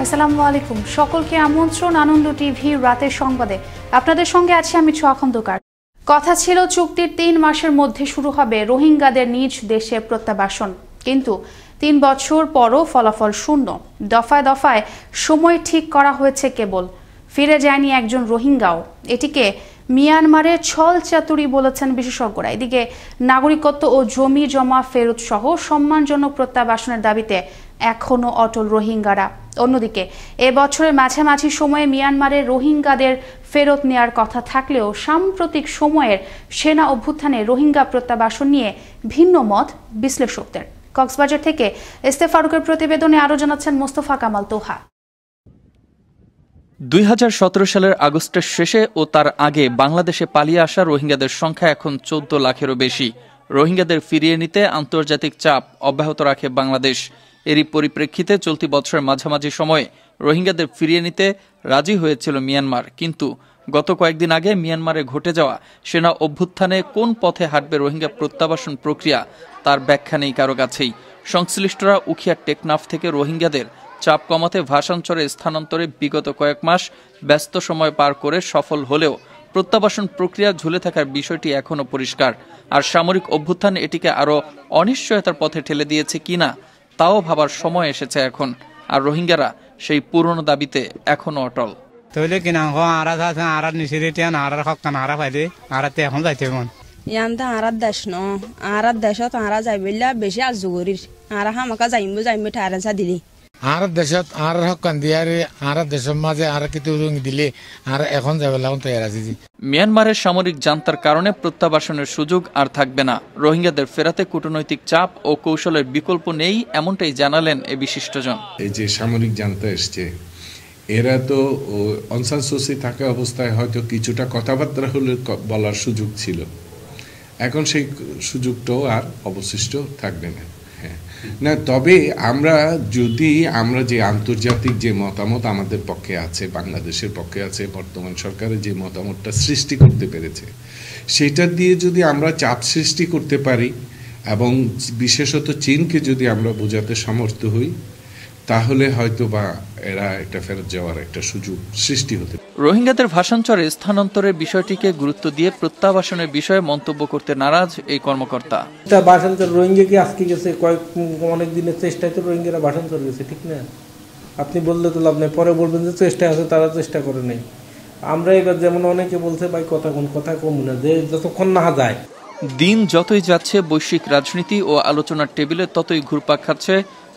আসসালামু আলাইকুম, সকলকে আমন্ত্রণ আনন্দ টিভি রাতের সংবাদে। আপনাদের সঙ্গে আছি আমি ছোঁয়া খন্দকার। কথা ছিল চুক্তির 3 মাসের মধ্যে শুরু হবে রোহিঙ্গাদের নিজ দেশে প্রত্যাবাসন, কিন্তু 3 বছর পরও ফলাফল শূন্য। দফায় দফায় সময় ঠিক করা হয়েছে, কেবল ফিরে যায়নি একজন রোহিঙ্গাও। এটিকে মিয়ানমারের ছল চাতুরি বলেছেন বিশেষজ্ঞরা। এদিকে নাগরিকত্ব ও জমি জমা ফেরত সহ সম্মানজনক প্রত্যাবাসনের দাবিতে এখনো অটল রোহিঙ্গারা। অন্যদিকে এবছরের মাঝামাঝি সময়ে মিয়ানমারের রোহিঙ্গাদের ফেরত নেয়ার কথা থাকলেও সাম্প্রতিক সময়ের সেনা অভ্যুত্থানে রোহিঙ্গা প্রত্যাবাসন নিয়ে ভিন্ন মত বিশ্লেষকদের। কক্সবাজার থেকে ইস্তেফ ফারুকের প্রতিবেদনে আরও জানাচ্ছেন মোস্তফা কামাল তোহা। 2017 সালের আগস্টের শেষে ও তার আগে বাংলাদেশে পালিয়ে আসা রোহিঙ্গাদের সংখ্যা এখন 14 লাখেরও বেশি। রোহিঙ্গাদের ফিরিয়ে নিতে আন্তর্জাতিক চাপ অব্যাহত রাখে বাংলাদেশ। এরই পরিপ্রেক্ষিতে চলতি বছরের মাঝামাঝি সময়ে রোহিঙ্গাদের ফিরিয়ে নিতে রাজি হয়েছিল মিয়ানমার, কিন্তু গত কয়েকদিন আগে মিয়ানমারে ঘটে যাওয়া সেনা অভ্যুত্থানে কোন পথে হাঁটবে রোহিঙ্গা প্রত্যাবাসন প্রক্রিয়া তার ব্যাখ্যা নেই কারো কাছেই। সংশ্লিষ্টরা উখিয়ার টেকনাফ থেকে রোহিঙ্গাদের চাপ কমাতে ভাষাঞ্চলে স্থানান্তরে বিগত কয়েক মাস ব্যস্ত সময় পার করে সফল হলেও প্রত্যাবাসন প্রক্রিয়া ঝুলে থাকার বিষয়টি এখনও পরিষ্কার। আর সামরিক অভ্যুত্থান এটিকে আরও অনিশ্চয়তার পথে ঠেলে দিয়েছে কিনা তাও ভাবার সময় এসেছে এখন। আর রোহিঙ্গারা সেই পুরনো দাবিতে এখনো অটল। তইলে কিনা আরার নিশিরিটিয়ান আরার হক্কান আরা পাইলে আরাতে এখন যাইতে মন ইয়ানতা আরার দেশ ন আরার দেশত আরা যাইবিল্লা বেশি আজুগরির আরা হামাকা যাইমু ঠারাসা দিলি আর দেশত আর হকান দিয়ারে আর দেশের মাঝে আর কিছু দিলে আর এখন যাবে লাগুন তৈরি আছে। মিয়ানমারের সামরিক জান্তার কারণে প্রত্যাবাসনের সুযোগ আর থাকবে না। রোহিঙ্গাদের ফেরাতে কূটনৈতিক চাপ ও কৌশলের বিকল্প নেই, এমনটাই জানালেন এ বিশিষ্টজন। এই যে সামরিক জান্তা এসছে, এরা তো অং সান সু চি থাকা অবস্থায় হয়তো কিছুটা কথাবার্তা হলে বলার সুযোগ ছিল, এখন সেই সুযোগটাও আর অবশিষ্ট থাকবে না। না, তবে আমরা যে আন্তর্জাতিক যে মতামত আমাদের পক্ষে আছে, বাংলাদেশের পক্ষে আছে, বর্তমান সরকারের যে মতামতটা সৃষ্টি করতে পেরেছে, সেটা দিয়ে যদি আমরা চাপ সৃষ্টি করতে পারি এবং বিশেষত চীনকে যদি আমরা বোঝাতে সমর্থ হই, তাহলে হয়তো বা এরা একটা ফেরত যাওয়ার একটা সুযোগ সৃষ্টি হতে পারে। রোহিঙ্গাদের ভাষাঞ্চলে স্থানান্তরের বিষয়টিকে গুরুত্ব দিয়ে প্রত্যাবাসনের বিষয়ে মন্তব্য করতে নারাজ এই কর্মকর্তা। ভাষান্তর রোহিঙ্গা কি আজকে গেছে, অনেক দিনের চেষ্টায় তো রোহিঙ্গারা ভাষান্তর গেছে, ঠিক না? আপনি বললে তো লাভ নেই, পরে বলবেন যে চেষ্টা আছে, তারা চেষ্টা করে নেই। আমরা এবার যেমন অনেকে বলছে ভাই কথা কম না, যে যতক্ষণ না যায়। দিন যতই যাচ্ছে বৈশ্বিক রাজনীতি ও আলোচনার টেবিলে ততই ঘুরপাক খাচ্ছে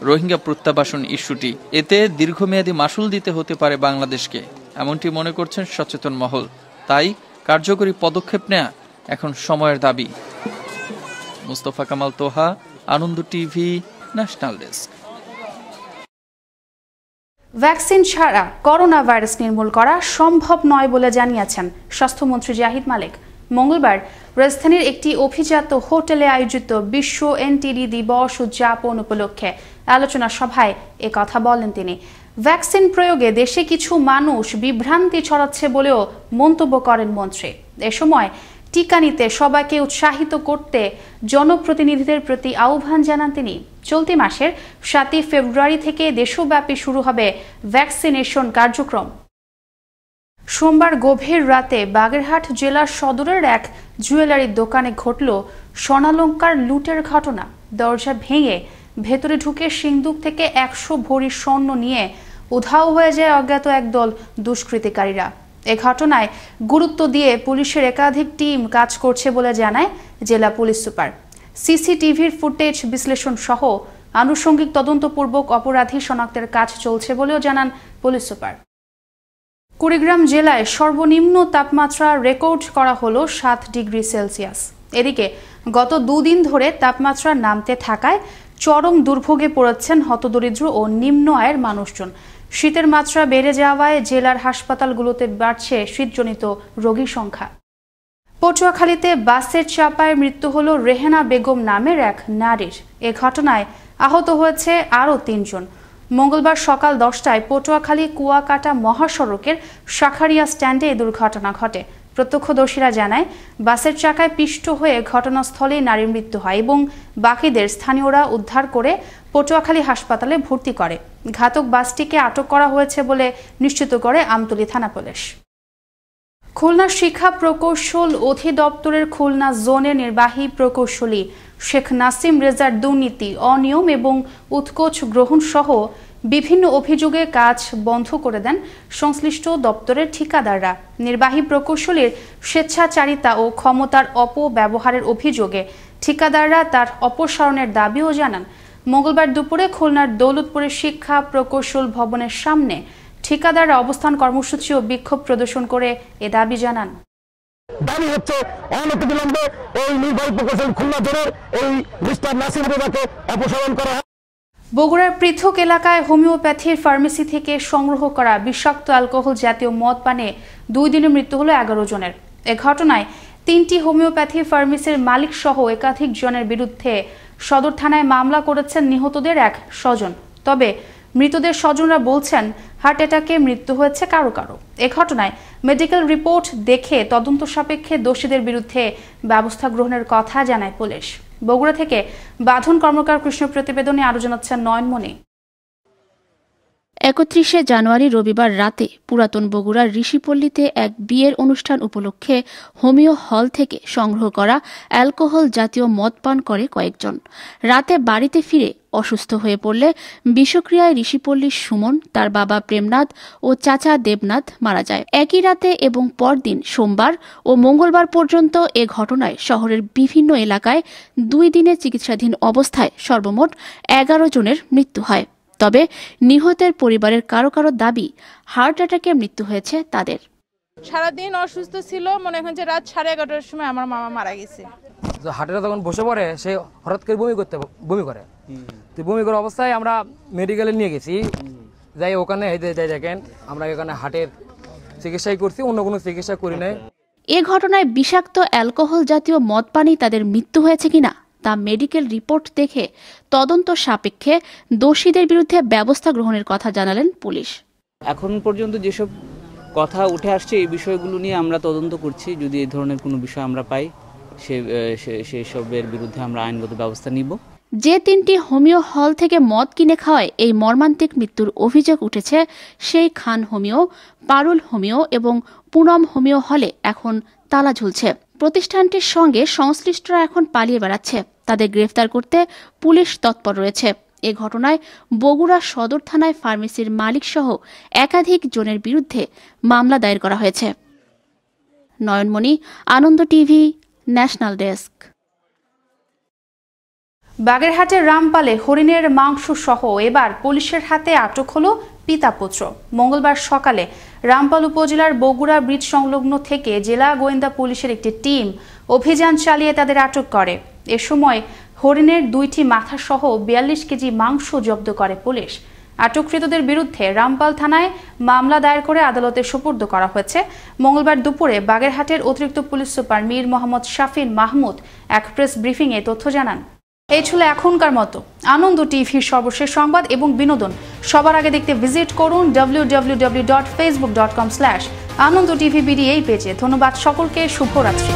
রোহিঙ্গা প্রত্যাবাসন ইস্যুটি। এতে দীর্ঘমেয়াদী মাশুল দিতে হতে পারে বাংলাদেশকে, এমনটি মনে করছেন সচেতন মহল। তাই কার্যকরী পদক্ষেপ নেওয়া এখন সময়ের দাবি। মোস্তফা কামাল তোহা, আনন্দ টিভি, ন্যাশনাল ডেস্ক। ভ্যাকসিন ছাড়া করোনা ভাইরাস নির্মূল করা সম্ভব নয় বলে জানিয়েছেন স্বাস্থ্যমন্ত্রী জাহিদ মালিক। মঙ্গলবার রাজধানীর একটি অভিজাত হোটেলে আয়োজিত বিশ্ব এনটিডি দিবস উদযাপন উপলক্ষে আলোচনা সভায় কথা বলেন তিনি। ভ্যাকসিন প্রয়োগে দেশে কিছু মানুষ বিভ্রান্তি ছড়াচ্ছে বলেও মন্তব্য করেন মন্ত্রী। এ সময় টিকা নিতে সবাইকে উৎসাহিত করতে জনপ্রতিনিধিদের প্রতি আহ্বান জানান তিনি। চলতি মাসের 7 ফেব্রুয়ারি থেকে দেশব্যাপী শুরু হবে ভ্যাকসিনেশন কার্যক্রম। সোমবার গভীর রাতে বাগেরহাট জেলার সদরের এক জুয়েলারির দোকানে ঘটল স্বর্ণালংকার লুটের ঘটনা। দরজা ভেঙে ভেতরে ঢুকে সিন্দুক থেকে 100 ভরি স্বর্ণ নিয়ে উধাও হয়ে যায় অজ্ঞাত একদল দুষ্কৃতিকারীরা। এ ঘটনায় গুরুত্ব দিয়ে পুলিশের একাধিক টিম কাজ করছে বলে জানায় জেলা পুলিশ সুপার। সিসিটিভির ফুটেজ বিশ্লেষণ সহ আনুষঙ্গিক তদন্তপূর্বক অপরাধী শনাক্তের কাজ চলছে বলেও জানান পুলিশ সুপার। কুড়িগ্রাম জেলায় সর্বনিম্ন তাপমাত্রা রেকর্ড করা হলো 7 ডিগ্রি সেলসিয়াস। এদিকে গত 2 দিন ধরে তাপমাত্রা নামতে থাকায় চরম দুর্ভোগে পড়েছেন হতদরিদ্র ও নিম্ন আয়ের মানুষজন। শীতের মাত্রা বেড়ে যাওয়ায় জেলার হাসপাতালগুলোতে বাড়ছে শীতজনিত রোগীর সংখ্যা। পটুয়াখালীতে বাসের চাপায় মৃত্যু হলো রেহেনা বেগম নামের এক নারীর। এ ঘটনায় আহত হয়েছে আরও 3 জন। মঙ্গলবার সকাল 10টায় পটুয়াখালী কুয়াকাটা মহাসড়কের শাখারিয়া স্ট্যান্ডে এই দুর্ঘটনা ঘটে। প্রত্যক্ষদর্শীরা জানায় বাসের চাকায় পিষ্ট হয়ে ঘটনাস্থলে নারীর মৃত্যু হয় এবং বাকিদের স্থানীয়রা উদ্ধার করে পটুয়াখালী হাসপাতালে ভর্তি করে। ঘাতক বাসটিকে আটক করা হয়েছে বলে নিশ্চিত করে আমতলী থানা পুলিশ। খুলনা শিক্ষা প্রকৌশল অধিদপ্তরের খুলনা জোনের নির্বাহী প্রকৌশলী শেখ নাসিম রেজার দুর্নীতি, অনিয়ম এবং উৎকোচ গ্রহণ সহ বিভিন্ন অভিযোগে কাজ বন্ধ করে দেন সংশ্লিষ্ট দপ্তরের ঠিকাদাররা। নির্বাহী প্রকৌশলীর স্বেচ্ছাচারিতা ও ক্ষমতার অপব্যবহারের অভিযোগে ঠিকাদাররা তার অপসারণের দাবিও জানান। মঙ্গলবার দুপুরে খুলনার দৌলতপুরের শিক্ষা প্রকৌশল ভবনের সামনে ঠিকাদাররা অবস্থান কর্মসূচি ও বিক্ষোভ প্রদর্শন করে এ দাবি জানান। দাবি হচ্ছে অনতিবিলম্বে এই নির্বাহী প্রকৌশল খুলনা জোনের এই মিস্টার নাসিম রেজাকে অপসারণ করা। বগুড়ার পৃথক এলাকায় হোমিওপ্যাথির ফার্মেসি থেকে সংগ্রহ করা বিষাক্ত অ্যালকোহল জাতীয় মদ পানে 2 দিনে মৃত্যু হলো 11 জনের। এ ঘটনায় 3টি হোমিওপ্যাথি ফার্মেসির মালিক সহ একাধিক জনের বিরুদ্ধে সদর থানায় মামলা করেছেন নিহতদের এক স্বজন। তবে মৃতদের স্বজনরা বলছেন হার্ট অ্যাটাকে মৃত্যু হয়েছে কারো কারো। এ ঘটনায় মেডিকেল রিপোর্ট দেখে তদন্ত সাপেক্ষে দোষীদের বিরুদ্ধে ব্যবস্থা গ্রহণের কথা জানায় পুলিশ। বগুড়া থেকে বাঁধন কর্মকার কৃষ্ণ প্রতিবেদনে আরো জানাচ্ছেন নয়নমণি। 31শে জানুয়ারি রবিবার রাতে পুরাতন বগুড়ার ঋষিপল্লীতে এক বিয়ের অনুষ্ঠান উপলক্ষে হোমিও হল থেকে সংগ্রহ করা অ্যালকোহল জাতীয় মদ পান করে কয়েকজন। রাতে বাড়িতে ফিরে অসুস্থ হয়ে পড়লে বিষক্রিয়ায় ঋষিপল্লীর সুমন, তার বাবা প্রেমনাথ ও চাচা দেবনাথ মারা যায়। একই রাতে এবং পরদিন সোমবার ও মঙ্গলবার পর্যন্ত এ ঘটনায় শহরের বিভিন্ন এলাকায় 2 দিনে চিকিৎসাধীন অবস্থায় সর্বমোট 11 জনের মৃত্যু হয়। তবে নিহতের পরিবারের কারো কারো দাবি হার্ট অ্যাটাকে মৃত্যু হয়েছে তাদের। সারাদিন অসুস্থ ছিল, মনে হয় যে রাত 11:30টার সময় আমার মামা মারা গেছে। হার্টে যখন বসে পড়ে সে হঠাৎ করে বমি করে। তো বমি করার অবস্থায় আমরা মেডিকেলে নিয়ে গেছি, যাই ওখানে দেখেন আমরা এখানে হার্টের চিকিৎসাই করছি, অন্য কোনো চিকিৎসা করি নাই। এ ঘটনায় বিষাক্ত অ্যালকোহল জাতীয় মদ পানি তাদের মৃত্যু হয়েছে কিনা তা মেডিকেল রিপোর্ট দেখে তদন্ত সাপেক্ষে দোষীদের বিরুদ্ধে ব্যবস্থা গ্রহণের কথা জানালেন পুলিশ। এখন পর্যন্ত যেসব কথা উঠে আসছে এই বিষয়গুলো নিয়ে আমরা তদন্ত করছি। যদি এই ধরনের কোনো বিষয় আমরা পাই সেসবের বিরুদ্ধে আমরা আইনগত ব্যবস্থা নিব। যে 3টি হোমিও হল থেকে মদ কিনে খাওয়ায় এই মর্মান্তিক মৃত্যুর অভিযোগ উঠেছে সেই খান হোমিও, পারুল হোমিও এবং পুনম হোমিও হলে এখন তালা ঝুলছে। প্রতিষ্ঠানটির সঙ্গে সংশ্লিষ্টরা এখন পালিয়ে বেড়াচ্ছে। তাদের গ্রেফতার করতে পুলিশ তৎপর রয়েছে। এ ঘটনায় বগুড়া সদর থানায় ফার্মেসির মালিক সহ একাধিক জনের বিরুদ্ধে মামলা দায়ের করা হয়েছে। নয়নমণি, আনন্দ টিভি, ন্যাশনাল ডেস্ক। বাগেরহাটের রামপালে হরিণের মাংস সহ এবার পুলিশের হাতে আটক হলো পিতা পুত্র। মঙ্গলবার সকালে রামপাল উপজেলার বগুড়া ব্রিজ সংলগ্ন থেকে জেলা গোয়েন্দা পুলিশের একটি টিম অভিযান চালিয়ে তাদের আটক করে। এ সময় হরিণের 2টি মাথা সহ 42 কেজি মাংস জব্দ করে পুলিশ। আটককৃতদের বিরুদ্ধে রামপাল থানায় মামলা দায়ের করে আদালতে সোপর্দ করা হয়েছে। মঙ্গলবার দুপুরে বাগেরহাটের অতিরিক্ত পুলিশ সুপার মীর মোহাম্মদ শাফিন মাহমুদ এক প্রেস ব্রিফিংয়ে তথ্য জানান। এই ছিল এখনকার মতো আনন্দ টিভির সর্বশেষ সংবাদ এবং বিনোদন। সবার আগে দেখতে ভিজিট করুন www.facebook.com/AnondoTVBD এই পেজে। ধন্যবাদ সকলকে, শুভরাত্রি।